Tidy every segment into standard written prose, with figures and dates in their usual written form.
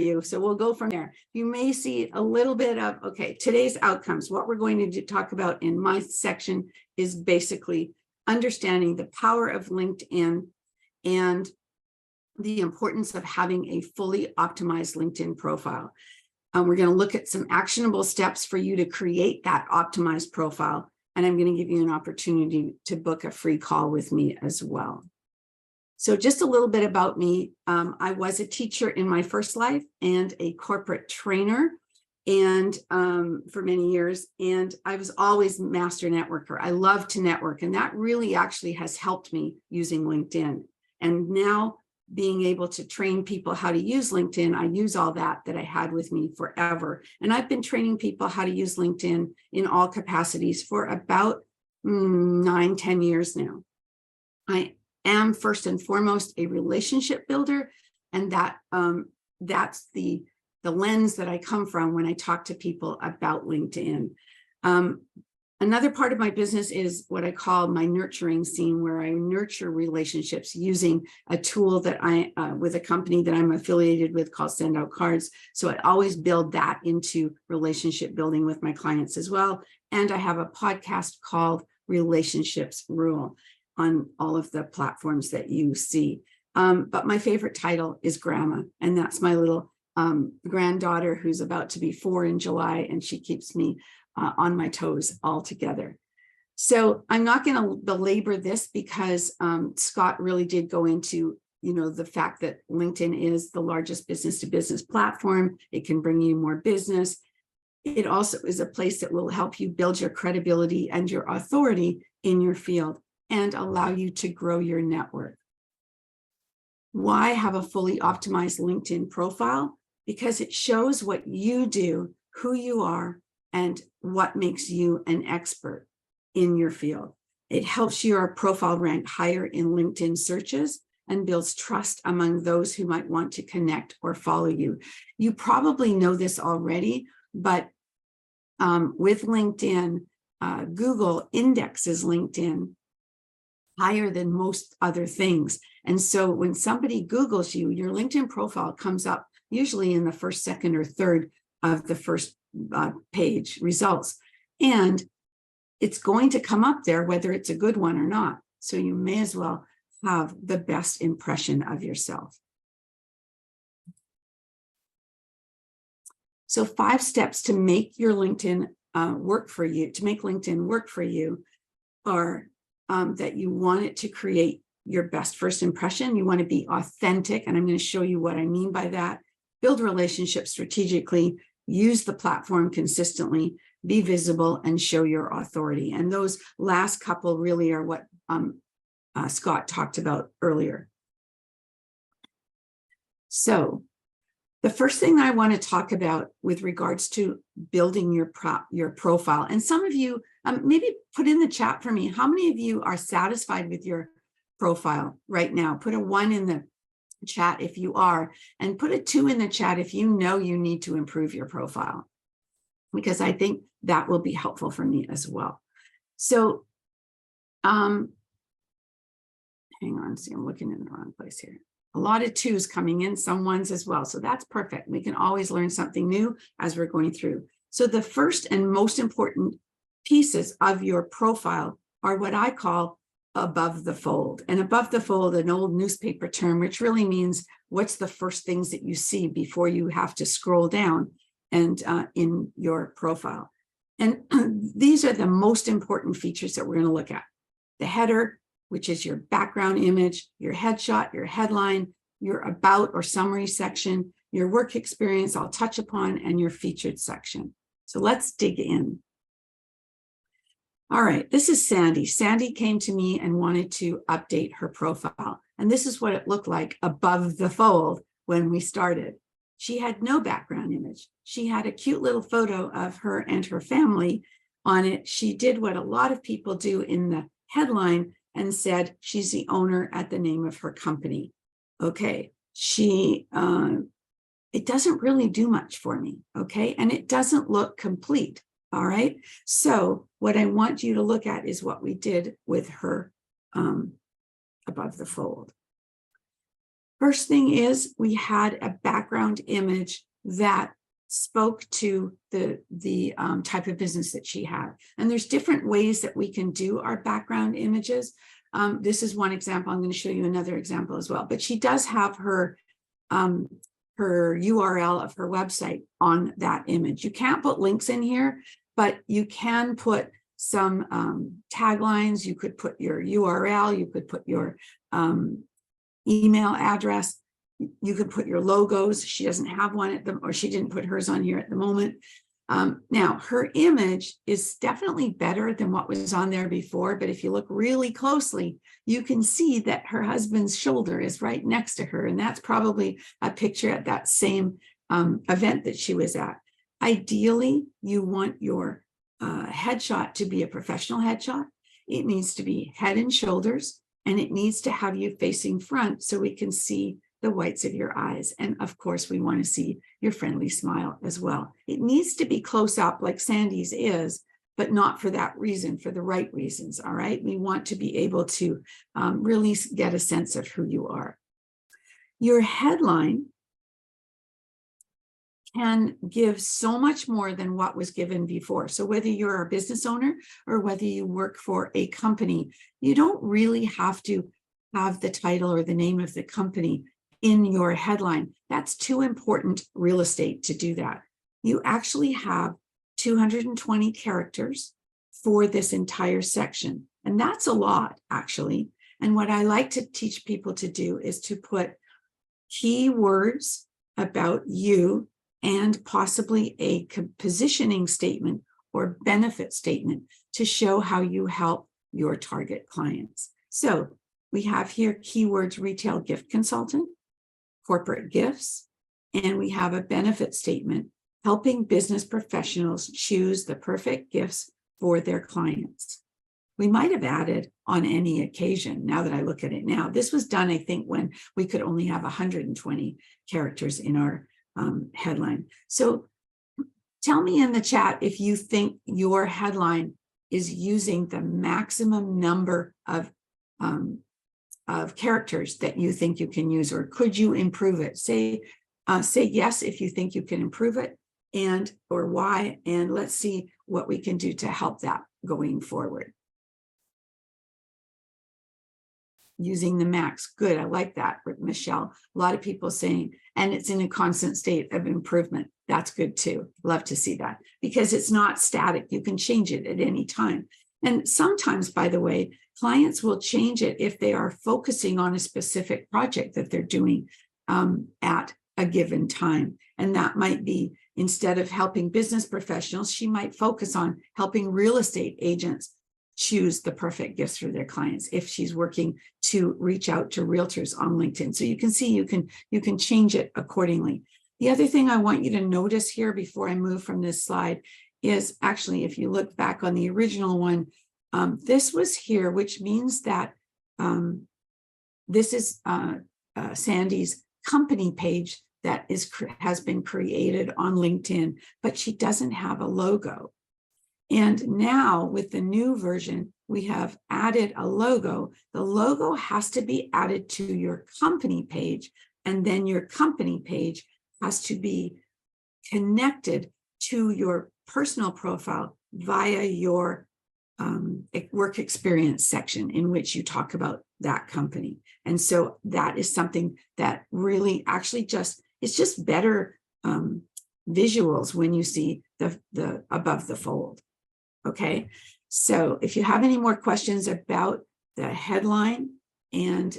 you. So we'll go from there. You may see a little bit of, okay, today's outcomes. What we're going to talk about in my section is basically understanding the power of LinkedIn and the importance of having a fully optimized LinkedIn profile. We're going to look at some actionable steps for you to create that optimized profile. And I'm going to give you an opportunity to book a free call with me as well. So just a little bit about me. I was a teacher in my first life and a corporate trainer and for many years. And I was always master networker. I love to network. And that really actually has helped me using LinkedIn. And now being able to train people how to use LinkedIn, I use all that I had with me forever. And I've been training people how to use LinkedIn in all capacities for about 9-10 years now. I am first and foremost a relationship builder, and that's the lens that I come from when I talk to people about LinkedIn. Another part of my business is what I call my nurturing scene, where I nurture relationships using a tool that with a company that I'm affiliated with called Send Out Cards. So I always build that into relationship building with my clients as well. And I have a podcast called Relationships Rule on all of the platforms that you see. But my favorite title is Grandma, and that's my little granddaughter who's about to be 4 in July, and she keeps me on my toes altogether. So I'm not going to belabor this because Scott really did go into, the fact that LinkedIn is the largest business-to-business platform. It can bring you more business. It also is a place that will help you build your credibility and your authority in your field and allow you to grow your network. Why have a fully optimized LinkedIn profile? Because it shows what you do, who you are, and what makes you an expert in your field. It helps your profile rank higher in LinkedIn searches and builds trust among those who might want to connect or follow you. You probably know this already, but with LinkedIn, Google indexes LinkedIn higher than most other things. And so when somebody Googles you, your LinkedIn profile comes up usually in the first, second, or third of the first page results. And it's going to come up there whether it's a good one or not. So you may as well have the best impression of yourself. So 5 steps to make your LinkedIn work for you, to make LinkedIn work for you are that you want it to create your best first impression. You want to be authentic. And I'm going to show you what I mean by that. Build relationships strategically, use the platform consistently, be visible, and show your authority. And those last couple really are what Scott talked about earlier. So the first thing I want to talk about with regards to building your profile, and some of you maybe put in the chat for me, how many of you are satisfied with your profile right now? Put a 1 in the chat if you are, and put a 2 in the chat if you know you need to improve your profile, because I think that will be helpful for me as well. So hang on, see, I'm looking in the wrong place here. A lot of 2s coming in, some 1s as well. So that's perfect. We can always learn something new as we're going through. So the first and most important pieces of your profile are what I call above the fold. And above the fold, an old newspaper term, which really means what's the first things that you see before you have to scroll down and in your profile. And these are the most important features that we're going to look at. The header, which is your background image, your headshot, your headline, your about or summary section, your work experience I'll touch upon, and your featured section. So let's dig in. All right, this is Sandy. Sandy came to me and wanted to update her profile. And this is what it looked like above the fold when we started. She had no background image. She had a cute little photo of her and her family on it. She did what a lot of people do in the headline and said she's the owner at the name of her company. Okay, it doesn't really do much for me, okay? And it doesn't look complete, all right? So what I want you to look at is what we did with her above the fold. First thing is we had a background image that spoke to the type of business that she had. And there's different ways that we can do our background images. This is one example. I'm going to show you another example as well. But she does have her URL of her website on that image. You can't put links in here, but you can put some taglines. You could put your URL. You could put your email address. You could put your logos. She doesn't have one at the, or she didn't put hers on here at the moment. Now, her image is definitely better than what was on there before, but if you look really closely, you can see that her husband's shoulder is right next to her, and that's probably a picture at that same event that she was at. Ideally, you want your headshot to be a professional headshot. It needs to be head and shoulders, and it needs to have you facing front so we can see the whites of your eyes. And of course, we want to see your friendly smile as well. It needs to be close up like Sandy's is, but not for that reason, for the right reasons, all right? We want to be able to really get a sense of who you are. Your headline can give so much more than what was given before. So whether you're a business owner or whether you work for a company, you don't really have to have the title or the name of the company in your headline. That's too important real estate to do that. You actually have 220 characters for this entire section. And that's a lot, actually. And what I like to teach people to do is to put keywords about you and possibly a positioning statement or benefit statement to show how you help your target clients. So we have here keywords: retail gift consultant, corporate gifts, and we have a benefit statement helping business professionals choose the perfect gifts for their clients. We might have added on any occasion, now that I look at it now. This was done, I think, when we could only have 120 characters in our headline. So tell me in the chat if you think your headline is using the maximum number of characters that you think you can use, or could you improve it? Say yes if you think you can improve it, and or why, and let's see what we can do to help that going forward. Using the max. Good, I like that, Michelle. A lot of people saying, and it's in a constant state of improvement. That's good too. Love to see that, because it's not static. You can change it at any time. And sometimes, by the way, clients will change it if they are focusing on a specific project that they're doing at a given time. And that might be, instead of helping business professionals, she might focus on helping real estate agents choose the perfect gifts for their clients if she's working to reach out to realtors on LinkedIn. So you can see you can change it accordingly. The other thing I want you to notice here before I move from this slide is actually, if you look back on the original one, this was here, which means that this is Sandy's company page that has been created on LinkedIn, but she doesn't have a logo. And now with the new version, we have added a logo. The logo has to be added to your company page, and then your company page has to be connected to your personal profile via your work experience section, in which you talk about that company. And so that is something that really actually it's just better visuals when you see the above the fold. Okay, so if you have any more questions about the headline, and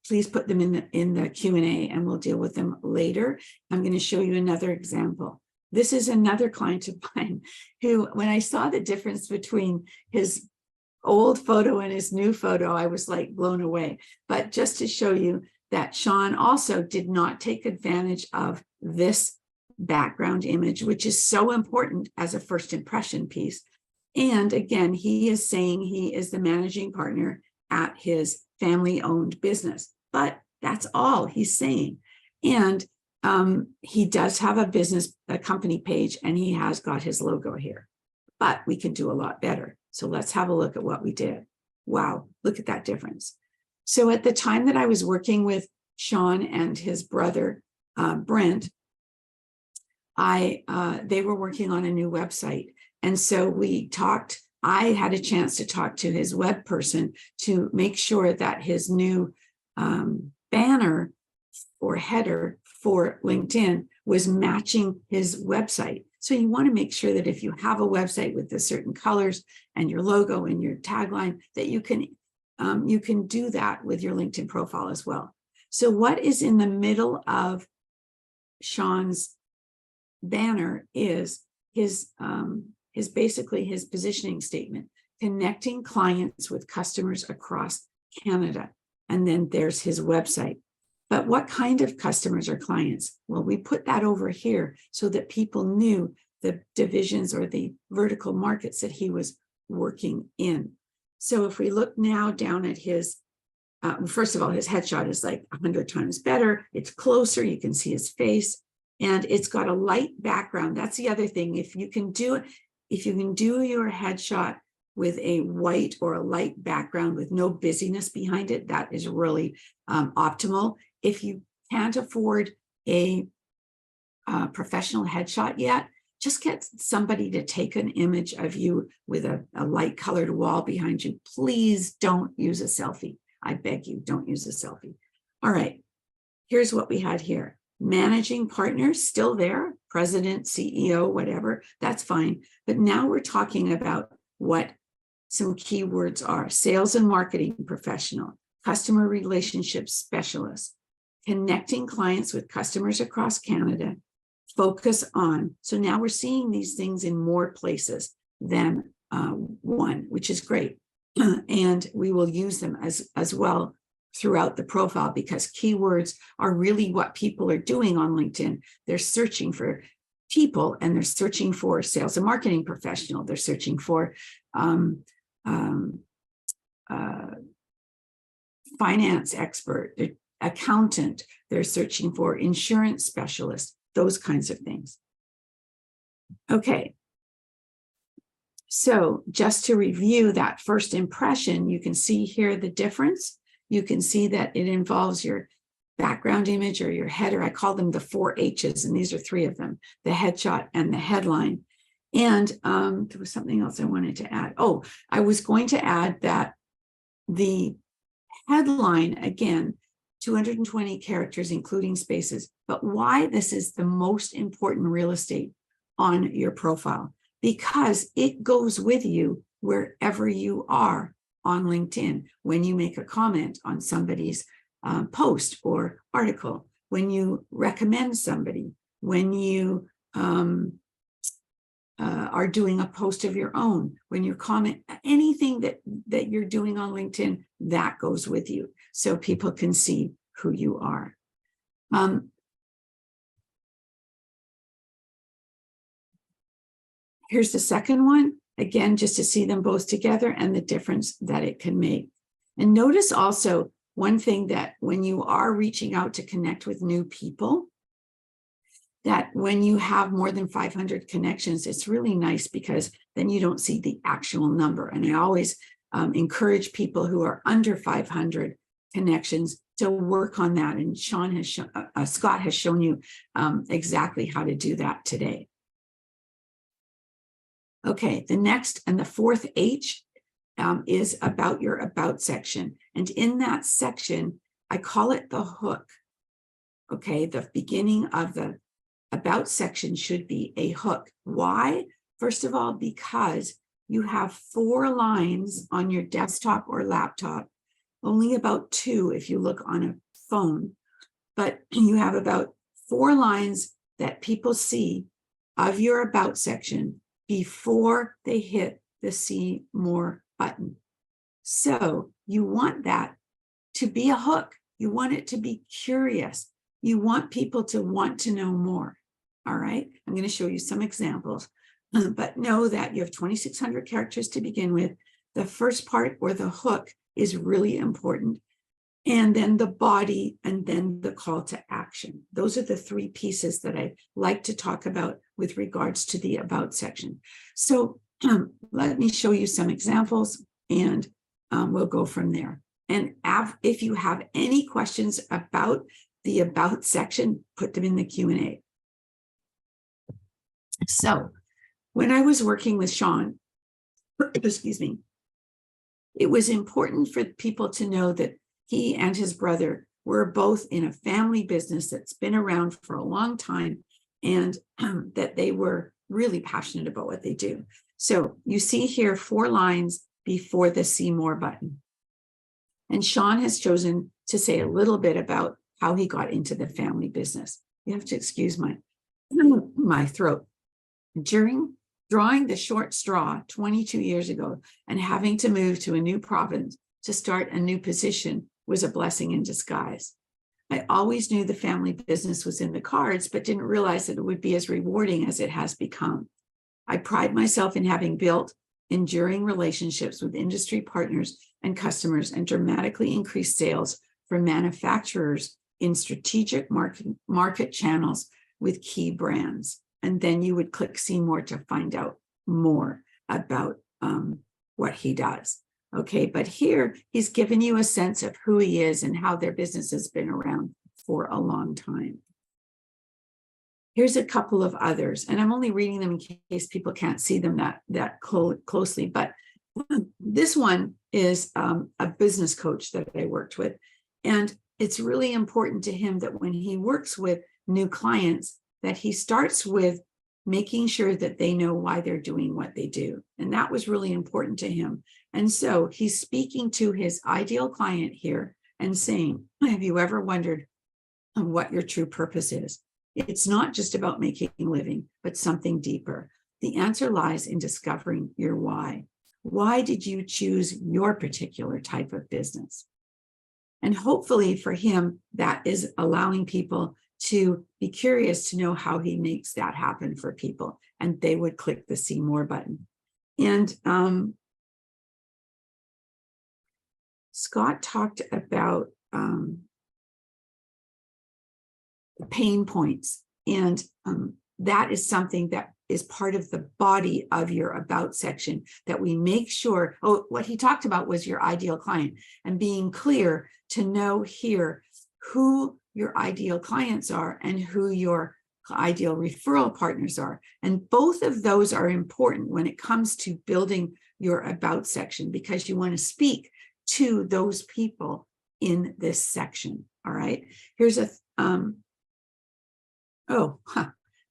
please put them in the Q&A and we'll deal with them later. I'm going to show you another example. This is another client of mine who, when I saw the difference between his old photo and his new photo, I was like blown away. But just to show you that Sean also did not take advantage of this background image, which is so important as a first impression piece. And again, he is saying he is the managing partner at his family-owned business, but that's all he's saying. And he does have a company page, and he has got his logo here, but we can do a lot better. So let's have a look at what we did. Wow, look at that difference. So at the time that I was working with Sean and his brother, Brent, they were working on a new website. And so we talked, I had a chance to talk to his web person to make sure that his new banner or header for LinkedIn was matching his website. So you want to make sure that if you have a website with the certain colors and your logo and your tagline, that you can do that with your LinkedIn profile as well. So what is in the middle of Sean's banner is his basically his positioning statement, connecting clients with customers across Canada. And then there's his website. But what kind of customers or clients? Well, we put that over here so that people knew the divisions or the vertical markets that he was working in. So if we look now down at his, first of all, his headshot is like 100 times better. It's closer, you can see his face, and it's got a light background. That's the other thing. If you can do your headshot with a white or a light background with no busyness behind it, that is really optimal. If you can't afford a professional headshot yet, just get somebody to take an image of you with a light colored wall behind you. Please don't use a selfie. I beg you, don't use a selfie. All right, here's what we had here. Managing partners, still there, president, CEO, whatever, that's fine. But now we're talking about what some keywords are: sales and marketing professional, customer relationship specialist, connecting clients with customers across Canada, focus on. So now we're seeing these things in more places than one, which is great. And we will use them as well throughout the profile, because keywords are really what people are doing on LinkedIn. They're searching for people, and they're searching for sales and marketing professional. They're searching for finance expert, accountant. They're searching for insurance specialist, those kinds of things. Okay. So just to review that first impression, you can see here the difference. You can see that it involves your background image or your header. I call them the 4 H's, and these are 3 of them: the headshot and the headline. And there was something else I wanted to add. Oh, I was going to add that the headline, again, 220 characters, including spaces. But why this is the most important real estate on your profile? Because it goes with you wherever you are on LinkedIn. When you make a comment on somebody's post or article, when you recommend somebody, when you are doing a post of your own, when you comment, anything that you're doing on LinkedIn, that goes with you, so people can see who you are. Here's the second one, again, just to see them both together and the difference that it can make. And notice also one thing, that when you are reaching out to connect with new people, that when you have more than 500 connections, it's really nice, because then you don't see the actual number. And I always encourage people who are under 500 connections to work on that. And Scott has shown you exactly how to do that today. Okay, the next and the 4th H is about your about section. And in that section, I call it the hook. Okay, the beginning of the about section should be a hook. Why? First of all, because you have 4 lines on your desktop or laptop, only about 2 if you look on a phone, but you have about 4 lines that people see of your about section before they hit the see more button. So you want that to be a hook. You want it to be curious. You want people to want to know more. All right, I'm going to show you some examples, but know that you have 2,600 characters to begin with. The first part, or the hook, is really important. And then the body, and then the call to action. Those are the 3 pieces that I like to talk about with regards to the about section. So let me show you some examples, and we'll go from there. And if you have any questions about the About section, put them in the Q&A. So when I was working with Sean, excuse me, it was important for people to know that he and his brother were both in a family business that's been around for a long time, and that they were really passionate about what they do. So you see here 4 lines before the See More button. And Sean has chosen to say a little bit about how he got into the family business. You have to excuse my throat. During drawing the short straw 22 years ago and having to move to a new province to start a new position was a blessing in disguise. I always knew the family business was in the cards, but didn't realize that it would be as rewarding as it has become. I pride myself in having built enduring relationships with industry partners and customers and dramatically increased sales for manufacturers in strategic market channels with key brands. And then you would click See More to find out more about what he does. Okay, but here he's given you a sense of who he is and how their business has been around for a long time. Here's a couple of others, and I'm only reading them in case people can't see them that closely, but this one is a business coach that I worked with. And it's really important to him that when he works with new clients, that he starts with making sure that they know why they're doing what they do. And that was really important to him. And so he's speaking to his ideal client here and saying, have you ever wondered what your true purpose is? It's not just about making a living, but something deeper. The answer lies in discovering your why. Why did you choose your particular type of business? And hopefully for him, that is allowing people to be curious to know how he makes that happen for people. And they would click the See More button. And Scott talked about pain points. And that is something that is part of the body of your About section, that we make sure, what he talked about was your ideal client and being clear to know here who your ideal clients are and who your ideal referral partners are. And both of those are important when it comes to building your About section, because you want to speak to those people in this section. All right. Here's a,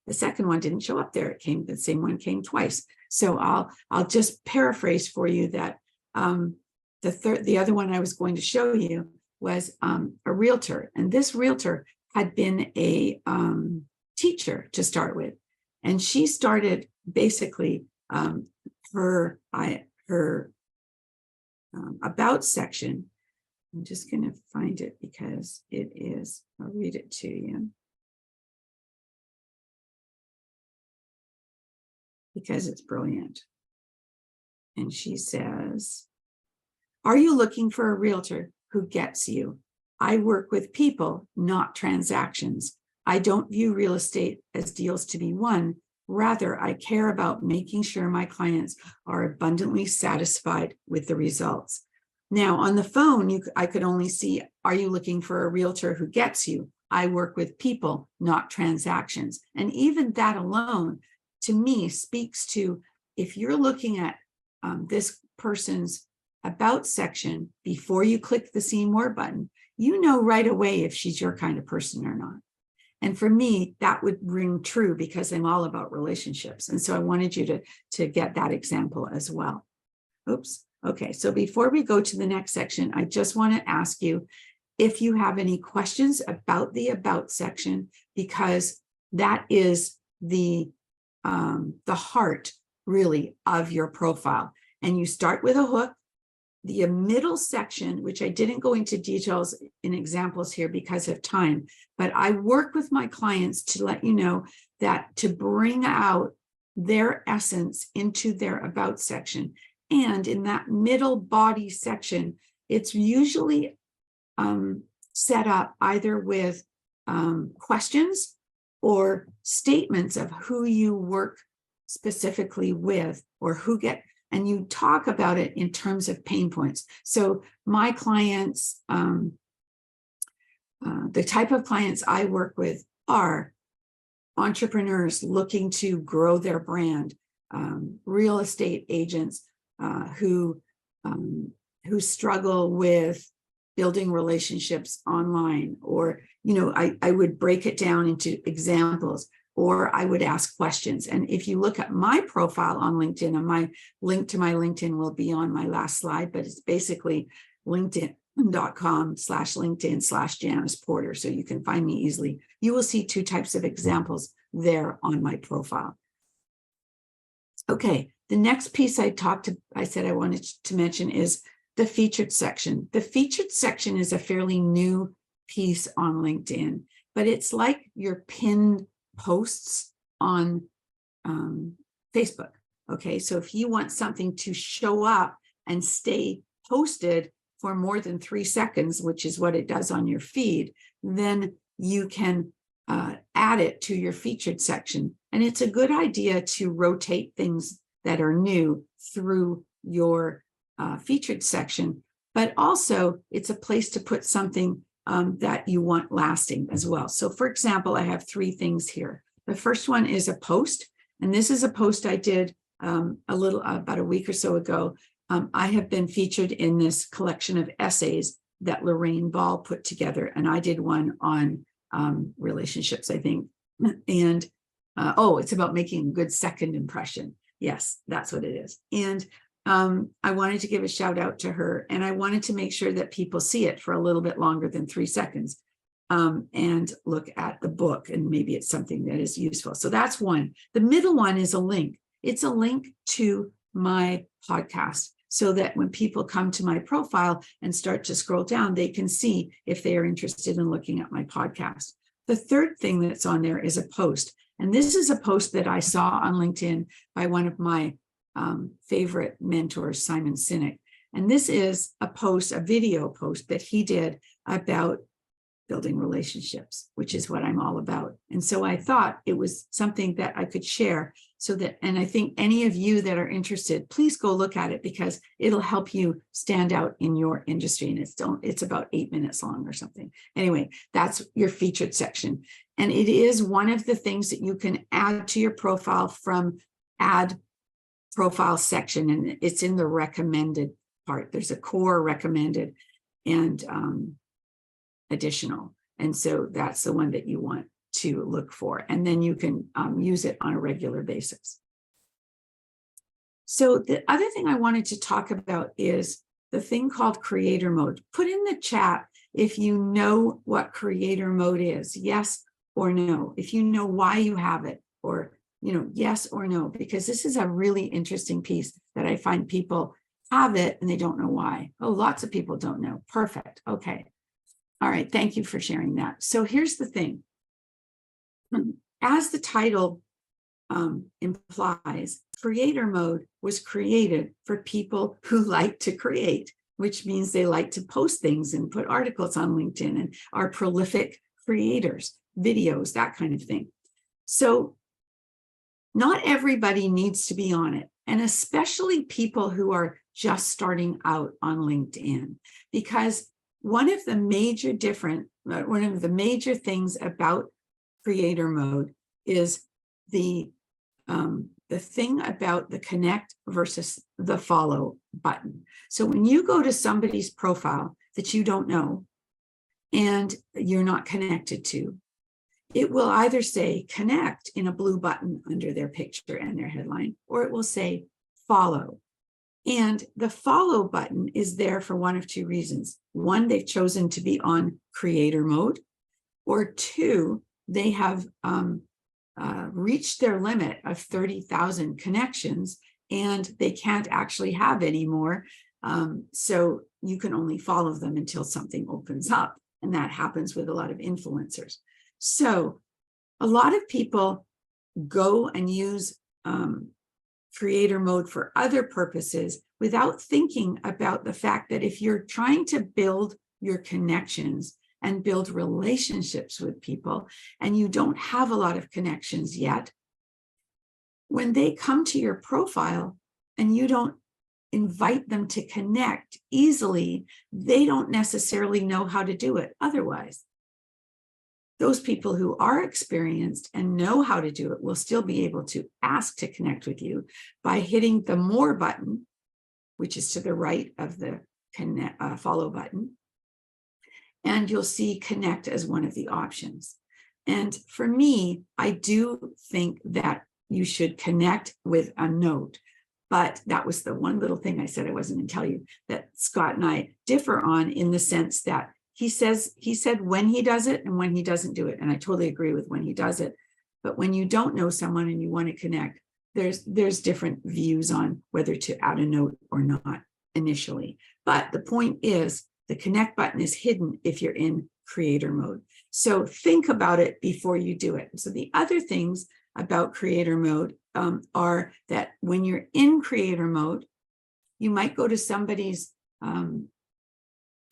the second one didn't show up there. It came, the same one came twice. So I'll just paraphrase for you that the other one I was going to show you was a realtor. And this realtor had been a teacher to start with. And she started basically her About section. I'm just going to find it because it is, I'll read it to you. Because it's brilliant. And she says, are you looking for a realtor who gets you? I work with people, not transactions. I don't view real estate as deals to be won. Rather, I care about making sure my clients are abundantly satisfied with the results. Now, on the phone, I could only see, are you looking for a realtor who gets you? I work with people, not transactions. And even that alone, to me, speaks to, if you're looking at this person's About section before you click the See More button, you know right away if she's your kind of person or not. And for me, that would ring true because I'm all about relationships. And so I wanted you to get that example as well. Oops. Okay, so before we go to the next section, I just want to ask you if you have any questions about the About section, because that is the heart really of your profile. And you start with a hook. The middle section, which I didn't go into details in examples here because of time, but I work with my clients to let you know that to bring out their essence into their About section. And in that middle body section, it's usually set up either with questions or statements of who you work specifically with, or and you talk about it in terms of pain points. So my clients, the type of clients I work with are entrepreneurs looking to grow their brand, real estate agents who struggle with building relationships online, or, I would break it down into examples, or I would ask questions. And if you look at my profile on LinkedIn, and my link to my LinkedIn will be on my last slide, but it's basically linkedin.com/LinkedIn/Janice Porter. So you can find me easily. You will see two types of examples there on my profile. Okay, the next piece I said I wanted to mention is the featured section. The featured section is a fairly new piece on LinkedIn, but it's like your pinned posts on Facebook. Okay, so if you want something to show up and stay posted for more than 3 seconds, which is what it does on your feed, then you can add it to your featured section. And it's a good idea to rotate things that are new through your featured section, but also it's a place to put something that you want lasting as well. So for example, I have 3 things here. The first one is a post, and this is a post I did about a week or so ago. I have been featured in this collection of essays that Lorraine Ball put together, and I did one on relationships, I think. And it's about making a good second impression. Yes, that's what it is. And I wanted to give a shout out to her, and I wanted to make sure that people see it for a little bit longer than 3 seconds and look at the book, and maybe it's something that is useful. So that's one. The middle one is a link. It's a link to my podcast, so that when people come to my profile and start to scroll down, they can see if they are interested in looking at my podcast. The third thing that's on there is a post. And this is a post that I saw on LinkedIn by one of my favorite mentors, Simon Sinek. And this is a video post that he did about building relationships, which is what I'm all about. And so I thought it was something that I could share, and I think any of you that are interested, please go look at it, because it'll help you stand out in your industry. And it's about 8 minutes long or something. Anyway, that's your featured section. And it is one of the things that you can add to your profile from add profile section. And it's in the recommended part. There's a core, recommended, and additional. And so that's the one that you want to look for. And then you can use it on a regular basis. So the other thing I wanted to talk about is the thing called creator mode. Put in the chat if you know what creator mode is, yes or no. If you know why you have it, or, yes or no, because this is a really interesting piece that I find people have it and they don't know why. Oh, lots of people don't know. Perfect. Okay. All right. Thank you for sharing that. So here's the thing. As the title implies, creator mode was created for people who like to create, which means they like to post things and put articles on LinkedIn and are prolific creators, videos, that kind of thing. So not everybody needs to be on it, and especially people who are just starting out on LinkedIn, because one of the major things about creator mode is the thing about the connect versus the follow button. So when you go to somebody's profile that you don't know and you're not connected to, it will either say connect in a blue button under their picture and their headline, or it will say follow. And the follow button is there for one of 2 reasons. 1, they've chosen to be on creator mode, or 2, they have reached their limit of 30,000 connections and they can't actually have any more. So you can only follow them until something opens up. And that happens with a lot of influencers. So a lot of people go and use creator mode for other purposes without thinking about the fact that if you're trying to build your connections and build relationships with people, and you don't have a lot of connections yet, when they come to your profile, and you don't invite them to connect easily, they don't necessarily know how to do it otherwise. Those people who are experienced and know how to do it will still be able to ask to connect with you by hitting the More button, which is to the right of the follow button. And you'll see Connect as one of the options. And for me, I do think that you should connect with a note. But that was the one little thing I said I wasn't going to tell you that Scott and I differ on, in the sense that he said when he does it and when he doesn't do it. And I totally agree with when he does it. But when you don't know someone and you want to connect, there's different views on whether to add a note or not initially. But the point is, the Connect button is hidden if you're in creator mode. So think about it before you do it. So the other things about creator mode are that when you're in creator mode, you might go to somebody's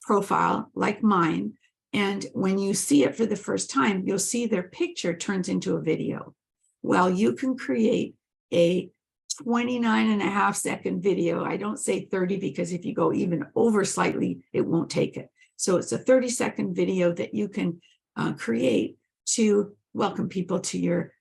profile like mine. And when you see it for the first time, you'll see their picture turns into a video. Well, you can create a 29.5-second video. I don't say 30 because if you go even over slightly, it won't take it. So it's a 30-second video that you can create to welcome people to your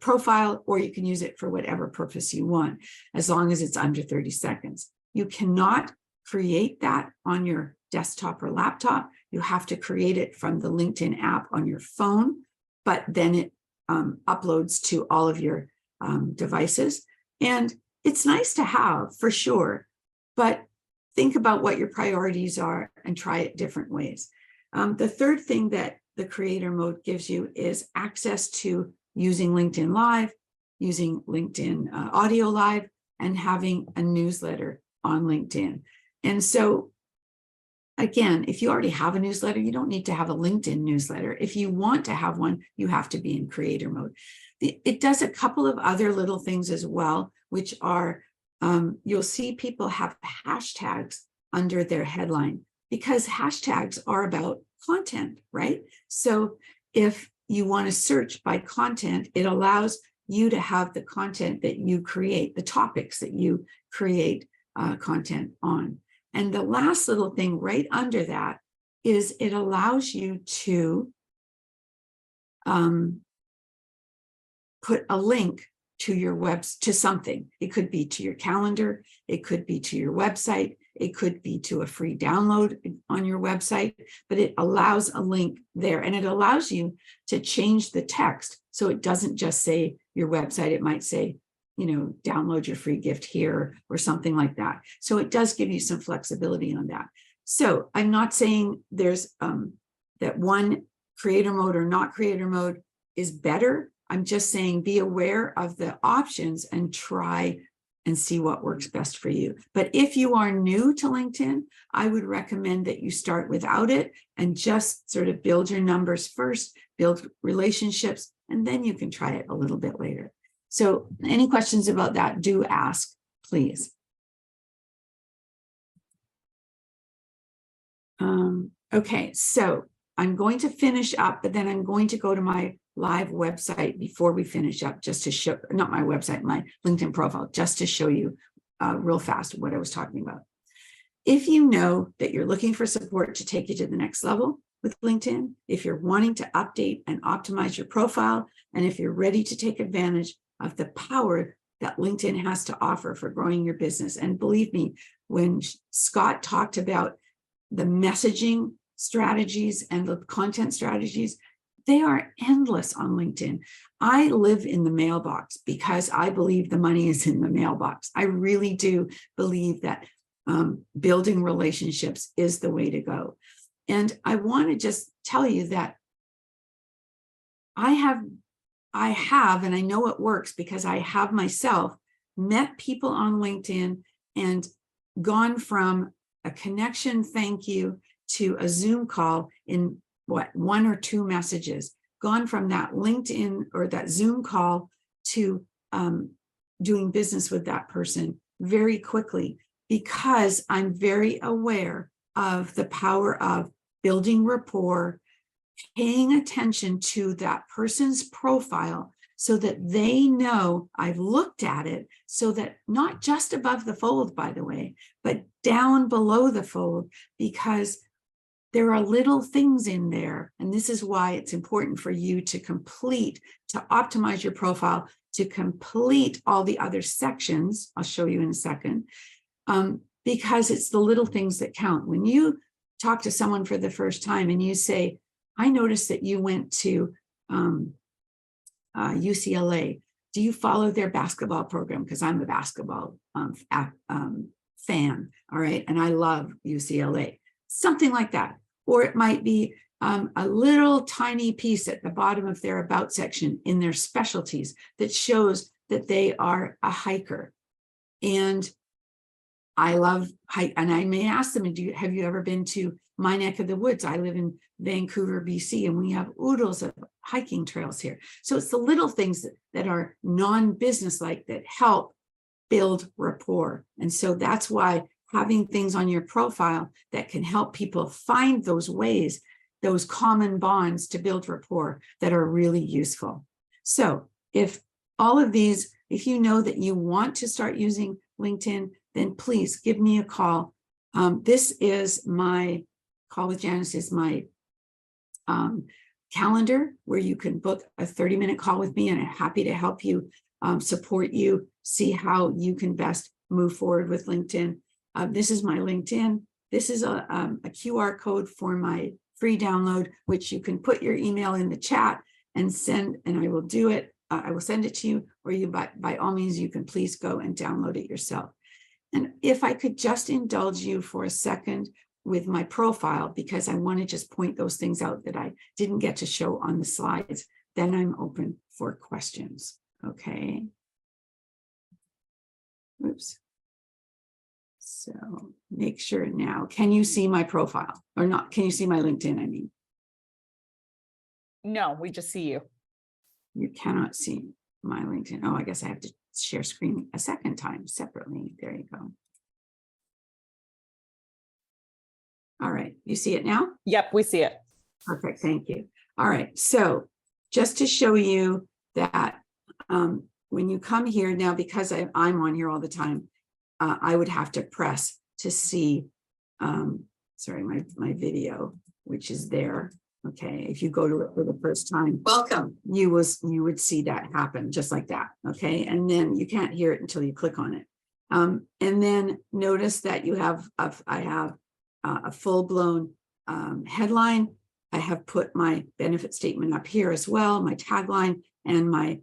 profile, or you can use it for whatever purpose you want, as long as it's under 30 seconds. You cannot create that on your desktop or laptop. You have to create it from the LinkedIn app on your phone, but then it uploads to all of your devices. And it's nice to have, for sure, but think about what your priorities are and try it different ways. The third thing that the creator mode gives you is access to using LinkedIn Live, using LinkedIn Audio Live, and having a newsletter on LinkedIn. And so, again, if you already have a newsletter, you don't need to have a LinkedIn newsletter. If you want to have one, you have to be in creator mode. It does a couple of other little things as well, which are, you'll see people have hashtags under their headline, because hashtags are about content, right? So if you want to search by content, it allows you to have the content that you create, the topics that you create content on. And the last little thing right under that is it allows you to put a link to your to something. It could be to your calendar, it could be to your website, it could be to a free download on your website, but it allows a link there, and it allows you to change the text. So it doesn't just say your website, it might say, download your free gift here or something like that. So it does give you some flexibility on that. So I'm not saying there's that one creator mode or not creator mode is better. I'm just saying be aware of the options and try and see what works best for you. But if you are new to LinkedIn, I would recommend that you start without it and just sort of build your numbers first, build relationships, and then you can try it a little bit later. So any questions about that, do ask, please. Okay, so I'm going to finish up, but then I'm going to go to my live website before we finish up, just to show, not my website, my LinkedIn profile, just to show you real fast what I was talking about. If you know that you're looking for support to take you to the next level with LinkedIn, if you're wanting to update and optimize your profile, and if you're ready to take advantage of the power that LinkedIn has to offer for growing your business. And believe me, when Scott talked about the messaging strategies and the content strategies, they are endless on LinkedIn. I live in the mailbox because I believe the money is in the mailbox. I really do believe that building relationships is the way to go. And I want to just tell you that I have, and I know it works because I have myself met people on LinkedIn and gone from a connection, thank you, to a Zoom call in one or two messages, gone from that LinkedIn or that Zoom call to doing business with that person very quickly, because I'm very aware of the power of building rapport, paying attention to that person's profile, so that they know I've looked at it, so that not just above the fold, by the way, but down below the fold, because there are little things in there. And this is why it's important for you to optimize your profile, to complete all the other sections. I'll show you in a second, because it's the little things that count. When you talk to someone for the first time and you say, I noticed that you went to UCLA. Do you follow their basketball program? Because I'm a basketball fan, all right? And I love UCLA, something like that. Or it might be a little tiny piece at the bottom of their about section in their specialties that shows that they are a hiker. And I love hike, and I may ask them, have you ever been to my neck of the woods? I live in Vancouver, BC, and we have oodles of hiking trails here. So it's the little things that are non-business-like that help build rapport. And so that's why having things on your profile that can help people find those ways, those common bonds to build rapport, that are really useful. So if all of these, if you know that you want to start using LinkedIn, then please give me a call. This is my call with Janice, is my calendar where you can book a 30-minute call with me, and I'm happy to help you, support you, see how you can best move forward with LinkedIn. This is my LinkedIn. This is a QR code for my free download, which you can put your email in the chat and send, and I will do it. I will send it to you, or you by all means, you can please go and download it yourself. And if I could just indulge you for a second with my profile, because I want to just point those things out that I didn't get to show on the slides, then I'm open for questions. Okay. Oops. So make sure now, can you see my profile or not? Can you see my LinkedIn? I mean, no, we just see you. You cannot see my LinkedIn. Oh, I guess I have to share screen a second time separately. There you go. All right, you see it now? Yep, we see it. Perfect, thank you. All right, so just to show you that when you come here now, because I'm on here all the time, I would have to press to see, sorry, my video, which is there. Okay, if you go to it for the first time, welcome, you would see that happen just like that. Okay, and then you can't hear it until you click on it. And then notice that you have I have a full-blown headline. I have put my benefit statement up here as well, my tagline, and my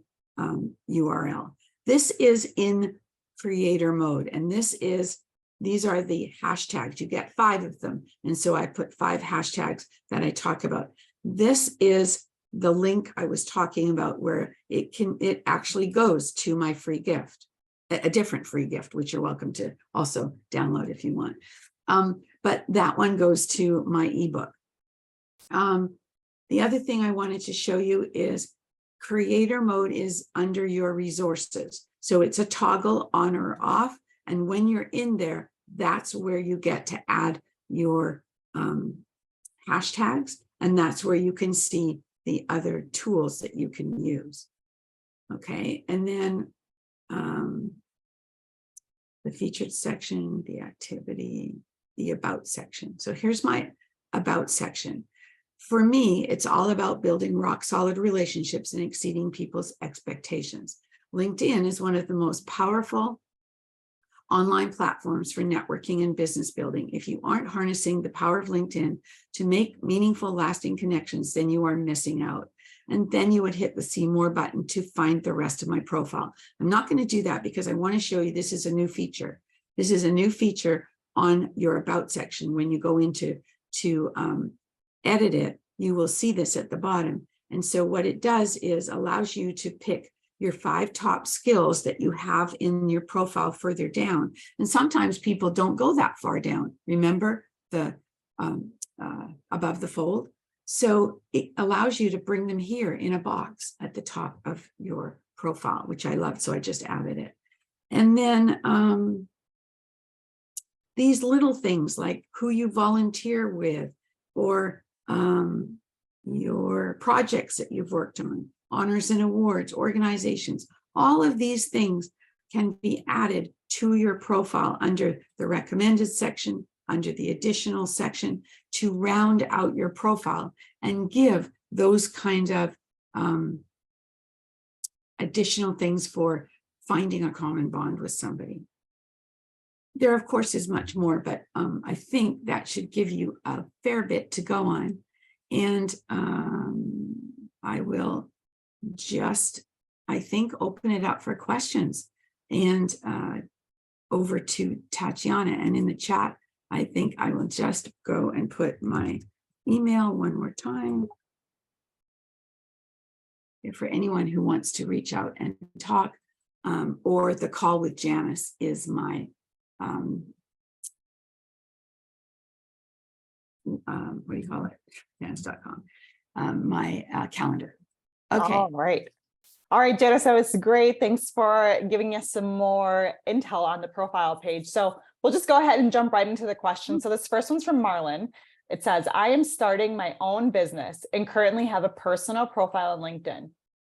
URL. This is in creator mode, and these are the hashtags. You get 5 of them, and so I put 5 hashtags that I talk about. This is the link I was talking about, where it actually goes to my free gift, a different free gift, which you're welcome to also download if you want. But that one goes to my ebook. The other thing I wanted to show you is creator mode is under your resources. So it's a toggle on or off. And when you're in there, that's where you get to add your hashtags. And that's where you can see the other tools that you can use. Okay, and then the featured section, the activity, the about section. So here's my about section. For me, it's all about building rock solid relationships and exceeding people's expectations. LinkedIn is one of the most powerful online platforms for networking and business building. If you aren't harnessing the power of LinkedIn to make meaningful, lasting connections, then you are missing out. And then you would hit the see more button to find the rest of my profile. I'm not going to do that because I want to show you this is a new feature. This is a new feature on your about section. When you go into edit it, you will see this at the bottom. And so what it does is allows you to pick your 5 top skills that you have in your profile further down. And sometimes people don't go that far down. Remember the above the fold? So it allows you to bring them here in a box at the top of your profile, which I love. So I just added it. And then these little things like who you volunteer with, or your projects that you've worked on. honors and awards, organizations. All of these things can be added to your profile under the recommended section, under the additional section, to round out your profile and give those kind of additional things for finding a common bond with somebody. There, of course, is much more, but I think that should give you a fair bit to go on. And I will just, I think, open it up for questions. And over to Tatiana. And in the chat, I think I will just go and put my email one more time. For anyone who wants to reach out and talk, or the call with Janice is my what do you call it? Janice.com, my calendar. Okay. All right. All right, Janice, that was great. Thanks for giving us some more intel on the profile page. So we'll just go ahead and jump right into the question. So this first one's from Marlon. It says, I am starting my own business and currently have a personal profile on LinkedIn.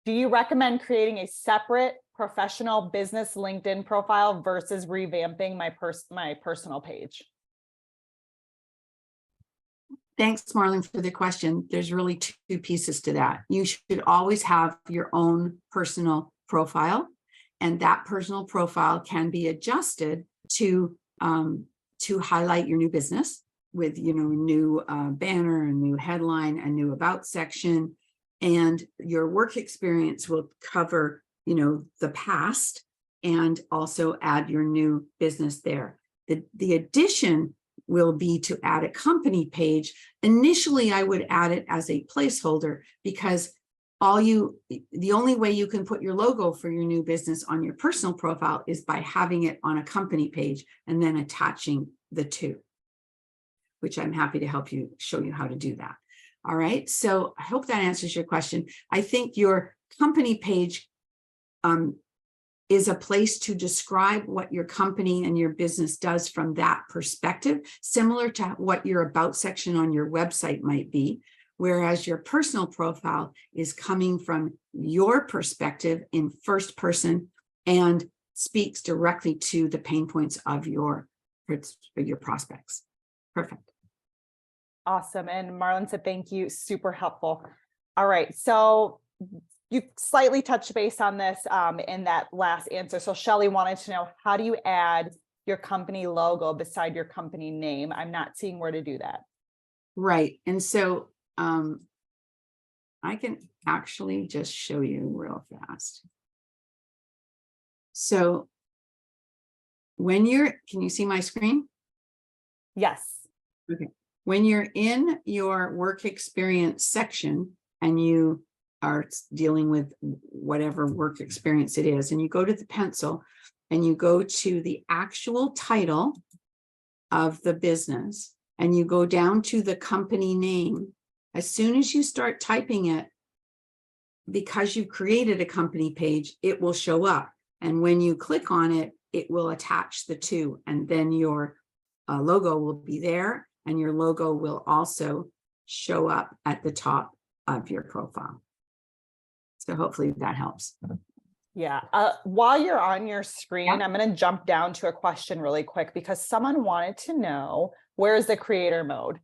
Do you recommend creating a separate professional business LinkedIn profile versus revamping my personal page? Thanks, Marlon, for the question. There's really two pieces to that. You should always have your own personal profile, and that personal profile can be adjusted to highlight your new business with, you know, new banner, a new headline, a new about section, and your work experience will cover, you know, the past and also add your new business there. The addition will be to add a company page. Initially, I would add it as a placeholder because the only way you can put your logo for your new business on your personal profile is by having it on a company page and then attaching the two, which I'm happy to help you show you how to do that. All right, so I hope that answers your question. I think your company page is a place to describe what your company and your business does from that perspective, similar to what your about section on your website might be, whereas your personal profile is coming from your perspective in first person and speaks directly to the pain points of your prospects. Perfect. Awesome. And Marlon said, thank you. Super helpful. All right. So you slightly touched base on this in that last answer. So Shelley wanted to know, how do you add your company logo beside your company name? I'm not seeing where to do that. Right. And so I can actually just show you real fast. So when can you see my screen? Yes. Okay. When you're in your work experience section and you are dealing with whatever work experience it is, and you go to the pencil and you go to the actual title of the business and you go down to the company name, as soon as you start typing it, because you've created a company page, it will show up. And when you click on it, it will attach the two, and then your logo will be there, and your logo will also show up at the top of your profile. So hopefully that helps. Yeah. While you're on your screen, Yeah. I'm going to jump down to a question really quick because someone wanted to know, where is the creator mode?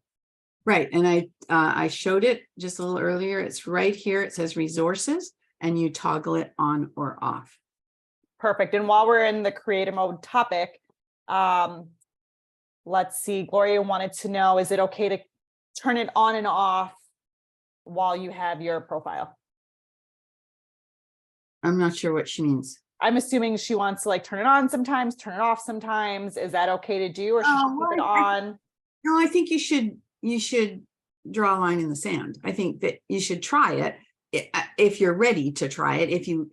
Right. And I showed it just a little earlier. It's right here. It says resources, and you toggle it on or off. Perfect. And while we're in the creator mode topic, let's see, Gloria wanted to know, is it okay to turn it on and off while you have your profile? I'm not sure what she means. I'm assuming she wants to like turn it on sometimes, turn it off sometimes. Is that okay to do, or should she keep it on? No, I think you should draw a line in the sand. I think that you should try it if you're ready to try it. If you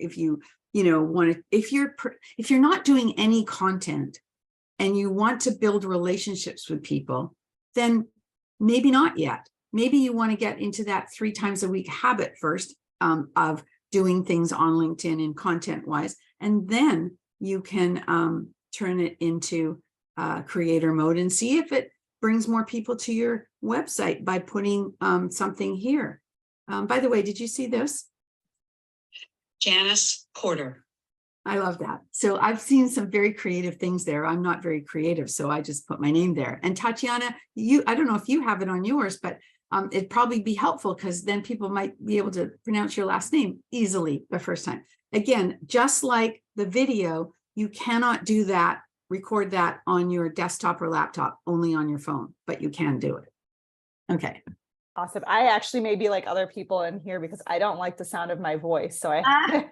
want to, if you're not doing any content and you want to build relationships with people, then maybe not yet. Maybe you want to get into that 3 times a week habit first of doing things on LinkedIn and content wise, and then you can turn it into creator mode and see if it brings more people to your website by putting something here. By the way, did you see this? Janice Porter. I love that. So I've seen some very creative things there. I'm not very creative, so I just put my name there. And Tatiana, I don't know if you have it on yours, but it'd probably be helpful because then people might be able to pronounce your last name easily the first time. Again, just like the video, you cannot do that, record that on your desktop or laptop, only on your phone, but you can do it. Okay. Awesome. I actually may be like other people in here because I don't like the sound of my voice. So I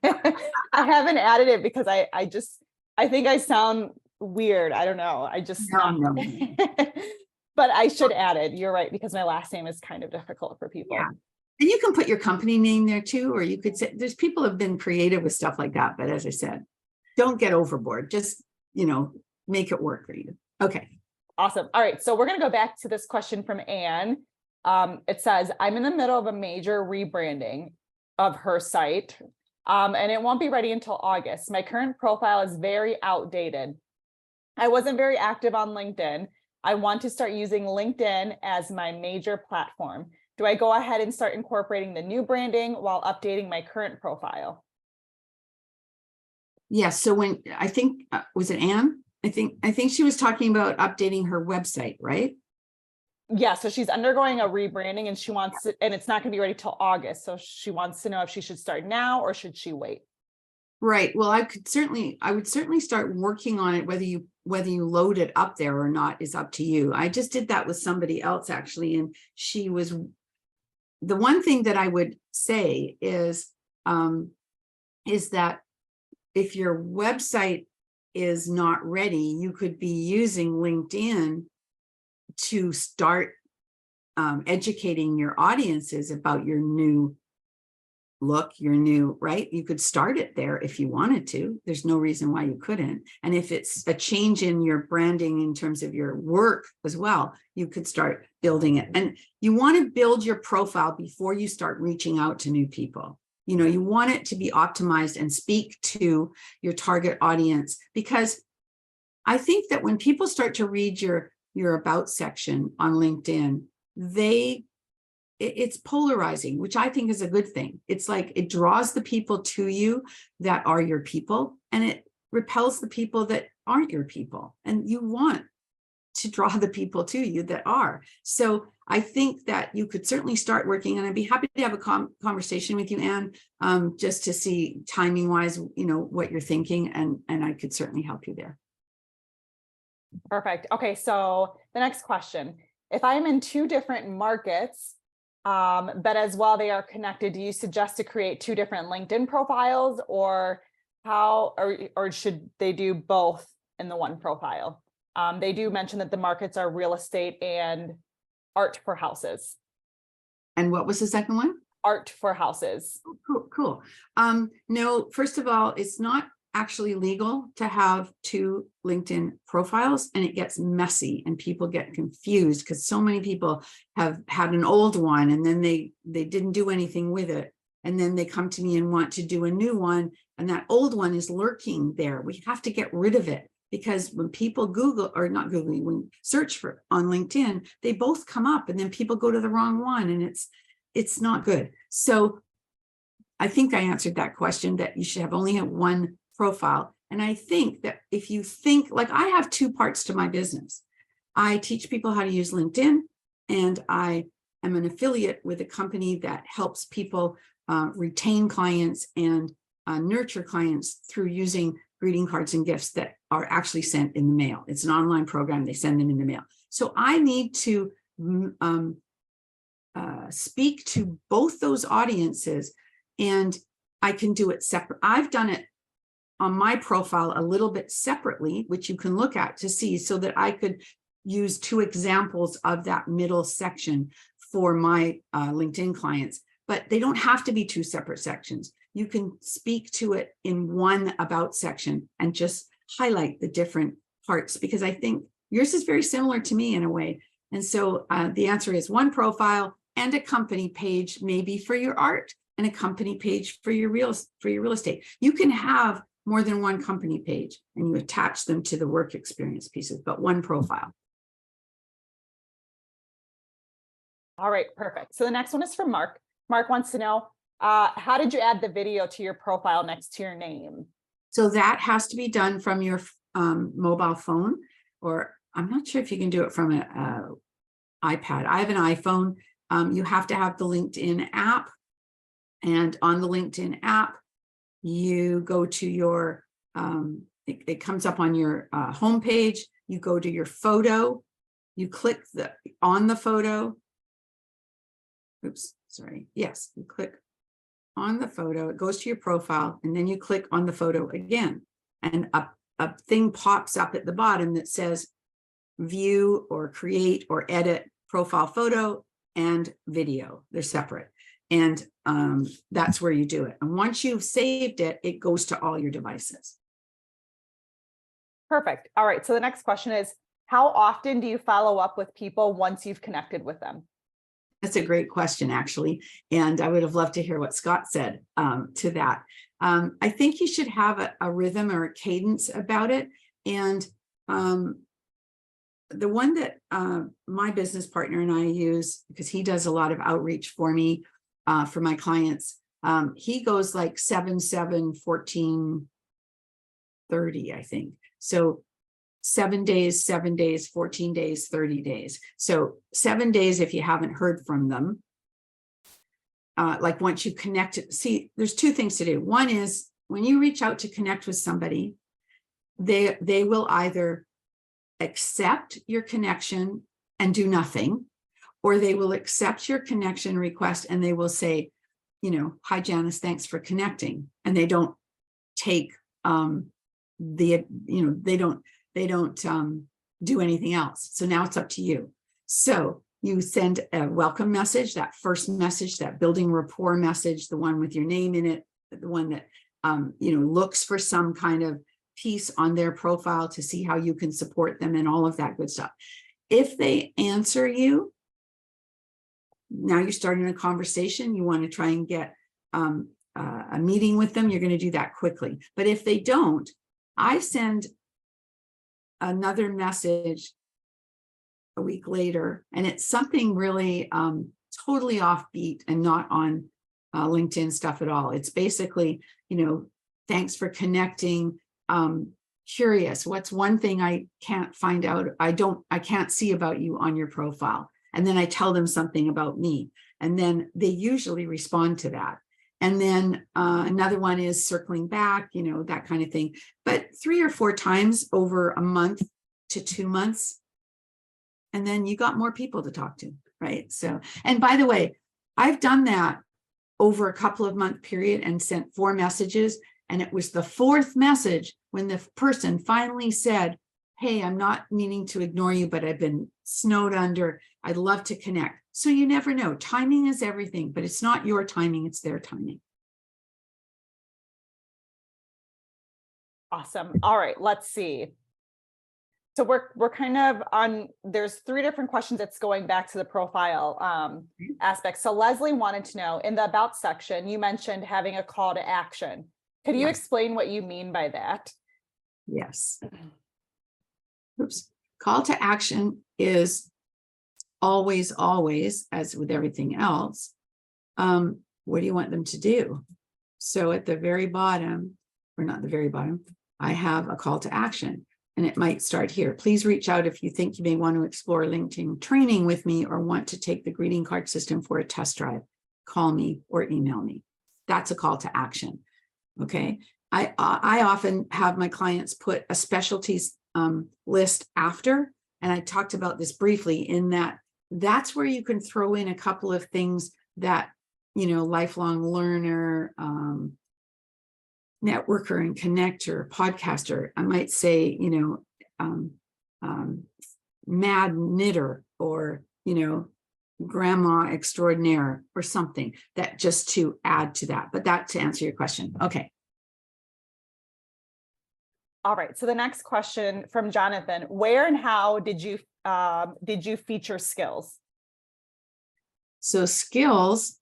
I haven't added it because I think I sound weird. I don't know. I just No. but I should add it. You're right, because my last name is kind of difficult for people. Yeah. And you can put your company name there too, or you could say, there's people have been creative with stuff like that. But as I said, don't get overboard. Just, make it work for you. Okay. Awesome. All right. So we're going to go back to this question from Anne. It says, I'm in the middle of a major rebranding of her site, and it won't be ready until August. My current profile is very outdated. I wasn't very active on LinkedIn. I want to start using LinkedIn as my major platform. Do I go ahead and start incorporating the new branding while updating my current profile? Yes. So when I think, was it Anne? I think she was talking about updating her website, right? Yeah, so she's undergoing a rebranding and she wants it, and it's not going to be ready till August. So she wants to know if she should start now or should she wait? Right. Well, I would certainly start working on it. Whether you load it up there or not is up to you. I just did that with somebody else actually, and the one thing that I would say is that if your website is not ready, you could be using LinkedIn to start educating your audiences about your new look, right? You could start it there if you wanted to. There's no reason why you couldn't. And if it's a change in your branding in terms of your work as well, you could start building it. And you want to build your profile before you start reaching out to new people. You want it to be optimized and speak to your target audience, because I think that when people start to read your about section on LinkedIn, it's polarizing, which I think is a good thing. It's like it draws the people to you that are your people, and it repels the people that aren't your people. And you want to draw the people to you that are. So I think that you could certainly start working, and I'd be happy to have a conversation with you, Anne, just to see timing wise, what you're thinking, and I could certainly help you there. Perfect. Okay, so the next question. If I am in two different markets, but as well they are connected, do you suggest to create two different LinkedIn profiles, or or should they do both in the one profile? They do mention that the markets are real estate and art for houses. And what was the second one? Art for houses. Cool. No, first of all, it's not actually legal to have two LinkedIn profiles, and it gets messy and people get confused because so many people have had an old one and then they didn't do anything with it. And then they come to me and want to do a new one, and that old one is lurking there. We have to get rid of it, because when people when search for on LinkedIn, they both come up and then people go to the wrong one, and it's not good. So I think I answered that question, that you should only have one profile. And I think that if you think, like, I have two parts to my business. I teach people how to use LinkedIn, and I am an affiliate with a company that helps people retain clients and nurture clients through using greeting cards and gifts that are actually sent in the mail. It's an online program. They send them in the mail. So I need to speak to both those audiences, and I can do it separate. I've done it on my profile a little bit separately, which you can look at to see, so that I could use two examples of that middle section for my LinkedIn clients. But they don't have to be two separate sections. You can speak to it in one about section and just highlight the different parts, because I think yours is very similar to me in a way. And so the answer is one profile and a company page, maybe for your art, and a company page for your real estate. You can have more than one company page, and you attach them to the work experience pieces, but one profile. All right, perfect. So the next one is from Mark. Mark wants to know, How did you add the video to your profile next to your name? So that has to be done from your mobile phone, or I'm not sure if you can do it from a iPad. I have an iPhone. You have to have the LinkedIn app. And on the LinkedIn app, you go to your, it comes up on your homepage. You go to your photo, you click on the photo. Oops, sorry. Yes, you click on the photo, it goes to your profile, and then you click on the photo again. And a thing pops up at the bottom that says view or create or edit profile photo and video. They're separate. And that's where you do it. And once you've saved it, it goes to all your devices. Perfect. All right. So the next question is, how often do you follow up with people once you've connected with them? That's a great question, actually. And I would have loved to hear what Scott said to that. I think you should have a rhythm or a cadence about it. And the one that my business partner and I use, because he does a lot of outreach for me, for my clients, he goes like 7, 7, 14, 30, I think. So 7 days, 7 days, 14 days, 30 days. So 7 days if you haven't heard from them. Like once you connect, see, there's two things to do. One is when you reach out to connect with somebody, they will either accept your connection and do nothing, or they will accept your connection request and they will say, you know, hi, Janice, thanks for connecting. And they don't take they don't do anything else. So now it's up to you. So you send a welcome message, that first message, that building rapport message, the one with your name in it, the one that looks for some kind of piece on their profile to see how you can support them and all of that good stuff. If they answer you, now you're starting a conversation, you want to try and get a meeting with them, you're going to do that quickly. But if they don't, I send another message a week later, and it's something really totally offbeat and not on LinkedIn stuff at all. It's basically, thanks for connecting. Curious, what's one thing I can't find out, I can't see about you on your profile? And then I tell them something about me, and then they usually respond to that. And then another one is circling back, that kind of thing. But 3 or 4 times over a month to 2 months, and then you got more people to talk to, right? So, and by the way, I've done that over a couple of month period and sent 4 messages. And it was the 4th message when the person finally said, hey, I'm not meaning to ignore you, but I've been snowed under. I'd love to connect. So you never know. Timing is everything, but it's not your timing, it's their timing. Awesome. All right, let's see. So we're kind of on, there's 3 different questions that's going back to the profile aspect. So Leslie wanted to know, in the about section, you mentioned having a call to action. Could you explain what you mean by that? Yes. Oops. Call to action is always, as with everything else, what do you want them to do? So at the very bottom, or not the very bottom, I have a call to action. And it might start here. Please reach out if you think you may want to explore LinkedIn training with me or want to take the greeting card system for a test drive. Call me or email me. That's a call to action. Okay. I often have my clients put a specialties list after, and I talked about this briefly in that's where you can throw in a couple of things that, lifelong learner, networker and connector, podcaster. I might say, mad knitter, or, grandma extraordinaire, or something that just to add to that. But that to answer your question. Okay. All right. So the next question from Jonathan: where and how did you feature skills? So skills,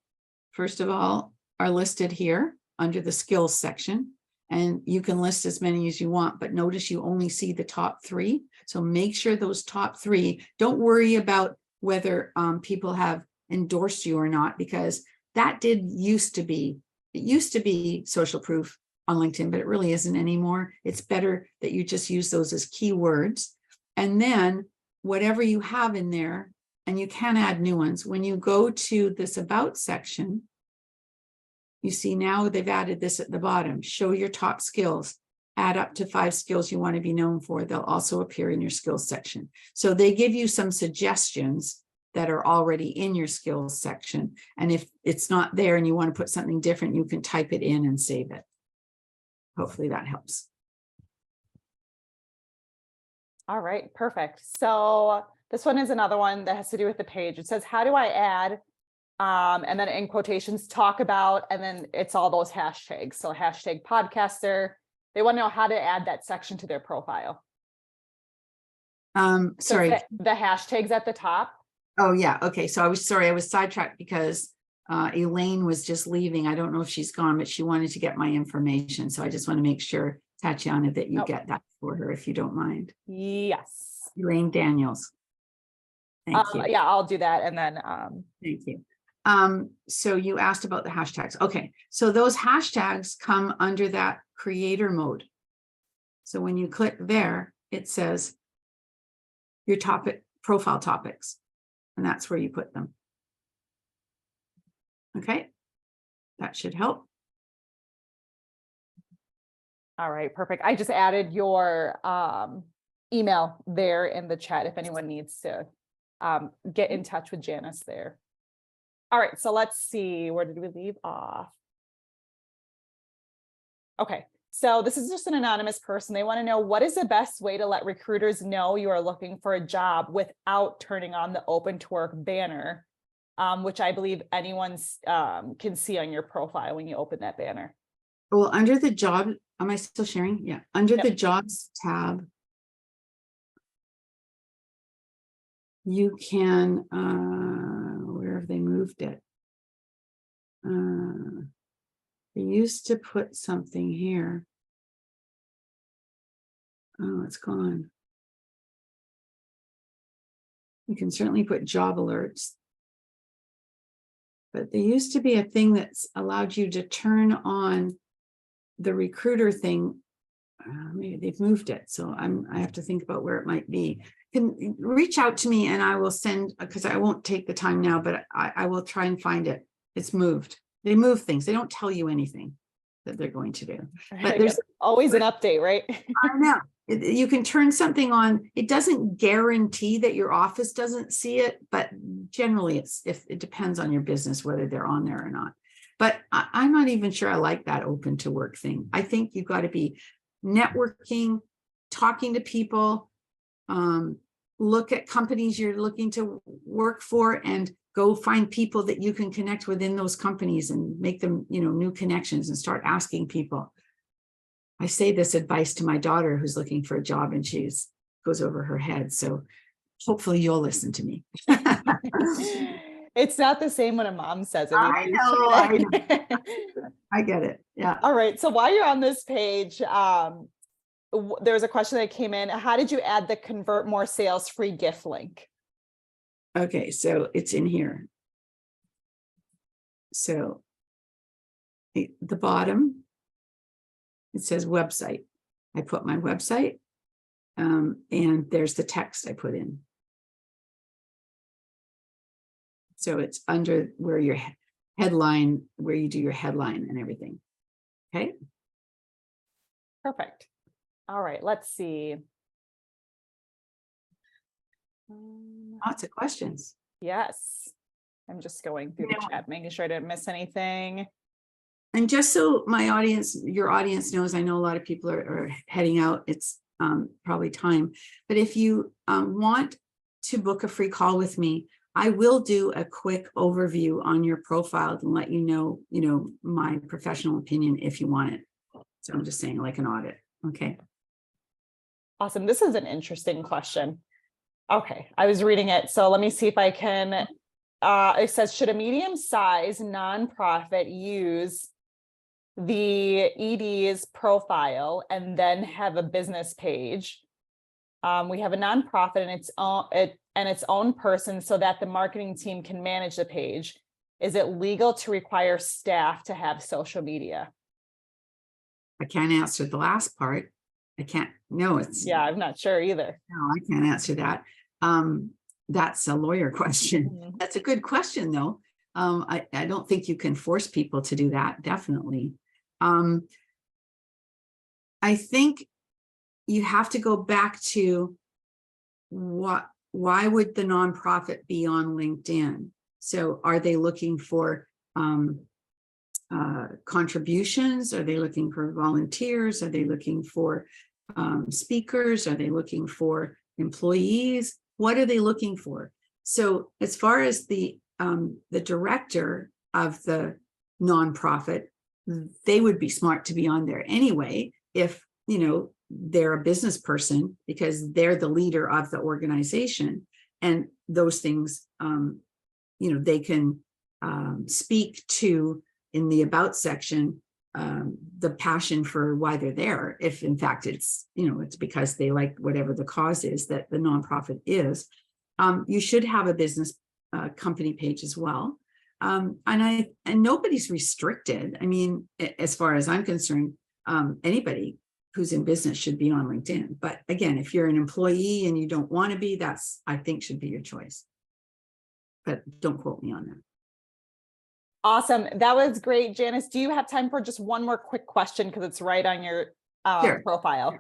first of all, are listed here under the skills section, and you can list as many as you want, but notice you only see the top 3. So make sure those top 3, don't worry about whether people have endorsed you or not, because that used to be social proof on LinkedIn, but it really isn't anymore. It's better that you just use those as keywords. And then whatever you have in there, and you can add new ones. When you go to this about section, you see now they've added this at the bottom, show your top skills, add up to 5 skills you want to be known for. They'll also appear in your skills section. So they give you some suggestions that are already in your skills section. And if it's not there and you want to put something different, you can type it in and save it. Hopefully that helps. All right, perfect. So this one is another one that has to do with the page. It says, how do I add, and then in quotations, talk about, and then it's all those hashtags. So hashtag podcaster. They want to know how to add that section to their profile. Sorry. So the hashtags at the top. Oh yeah. Okay. So I was sidetracked because Elaine was just leaving. I don't know if she's gone, but she wanted to get my information. So I just want to make sure, Tatiana, that you get that for her, if you don't mind. Yes. Elaine Daniels. Thank you. Yeah, I'll do that. And then thank you. So you asked about the hashtags. Okay. So those hashtags come under that creator mode. So when you click there, it says your profile topics, and that's where you put them. Okay. That should help. All right, perfect. I just added your email there in the chat if anyone needs to get in touch with Janice there. All right, so let's see, where did we leave off? Okay, so this is just an anonymous person. They want to know, what is the best way to let recruiters know you are looking for a job without turning on the open to work banner, which I believe anyone can see on your profile when you open that banner. Well, under the job, am I still sharing? Yeah, under the jobs tab, you can, where have they moved it? They used to put something here. Oh, it's gone. You can certainly put job alerts. But there used to be a thing that's allowed you to turn on the recruiter thing. Maybe they've moved it. So I have to think about where it might be. Can reach out to me and I will send, because I won't take the time now, but I will try and find it. It's moved. They move things. They don't tell you anything that they're going to do. But there's always an update, right? I know. You can turn something on. It doesn't guarantee that your office doesn't see it, but generally it depends on your business whether they're on there or not. But I'm not even sure I like that open to work thing. I think you've got to be networking, talking to people, look at companies you're looking to work for, and go find people that you can connect within those companies and make them, new connections, and start asking people. I say this advice to my daughter who's looking for a job, and goes over her head. So hopefully you'll listen to me. It's not the same when a mom says it. I know. I get it. Yeah. All right. So while you're on this page, there's a question that came in. How did you add the convert more sales free gift link? Okay. So it's in here. So the bottom, it says website. I put my website, and there's the text I put in. So it's under where your headline, where you do your headline and everything. Okay. Perfect. All right, let's see. Lots of questions. Yes. I'm just going through the chat, making sure I didn't miss anything. And just so my audience, your audience knows, I know a lot of people are heading out. It's probably time. But if you want to book a free call with me, I will do a quick overview on your profile and let you know, my professional opinion if you want it. So I'm just saying, like an audit. Okay. Awesome. This is an interesting question. Okay, I was reading it. So let me see if I can. It says, should a medium-sized nonprofit use the ED's profile and then have a business page? We have a nonprofit and its own person so that the marketing team can manage the page. Is it legal to require staff to have social media? I can't answer the last part. I can't, no, it's, Yeah, I'm not sure either. no, I can't answer that. That's a lawyer question. Mhm. That's a good question, though. I don't think you can force people to do that, definitely. I think you have to go back to why would the nonprofit be on LinkedIn? So are they looking for contributions? Are they looking for volunteers? Are they looking for speakers? Are they looking for employees? What are they looking for? So as far as the director of the nonprofit, they would be smart to be on there anyway, if, you know, they're a business person, because they're the leader of the organization, and those things, you know, they can speak to in the about section, the passion for why they're there. If in fact it's, you know, it's because they like whatever the cause is that the nonprofit is. You should have a business company page as well. And nobody's restricted. I mean, as far as I'm concerned, anybody who's in business should be on LinkedIn. But again, if you're an employee and you don't want to be, that's, I think, should be your choice. But don't quote me on that. Awesome. That was great. Janice, do you have time for just one more quick question? Because it's right on your Sure. profile.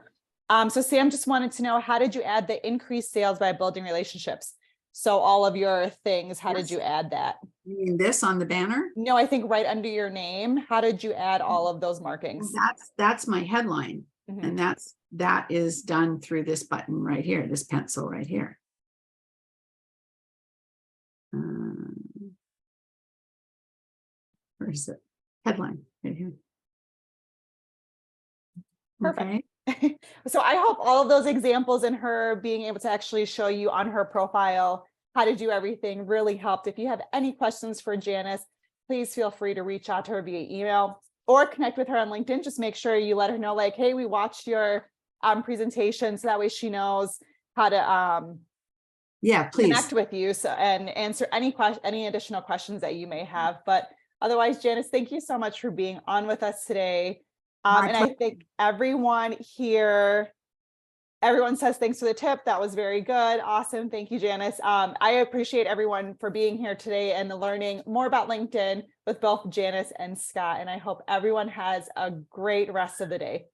So Sam just wanted to know, how did you add the increased sales by building relationships? So all of your things, how did Yes. you add that? You mean this on the banner? No, I think right under your name. How did you add all of those markings? That's my headline. Mhm. And that is done through this button right here, this pencil right here. Where's the headline right here? Perfect. Okay. So I hope all of those examples and her being able to actually show you on her profile how to do everything really helped. If you have any questions for Janice, please feel free to reach out to her via email or connect with her on LinkedIn. Just make sure you let her know, like, hey, we watched your presentation, so that way she knows how to Yeah, please. connect with you, so and answer any additional questions that you may have. But otherwise, Janice, thank you so much for being on with us today. And I think everyone here, everyone says thanks for the tip. That was very good. Awesome. Thank you, Janice. I appreciate everyone for being here today and learning more about LinkedIn with both Janice and Scott. And I hope everyone has a great rest of the day.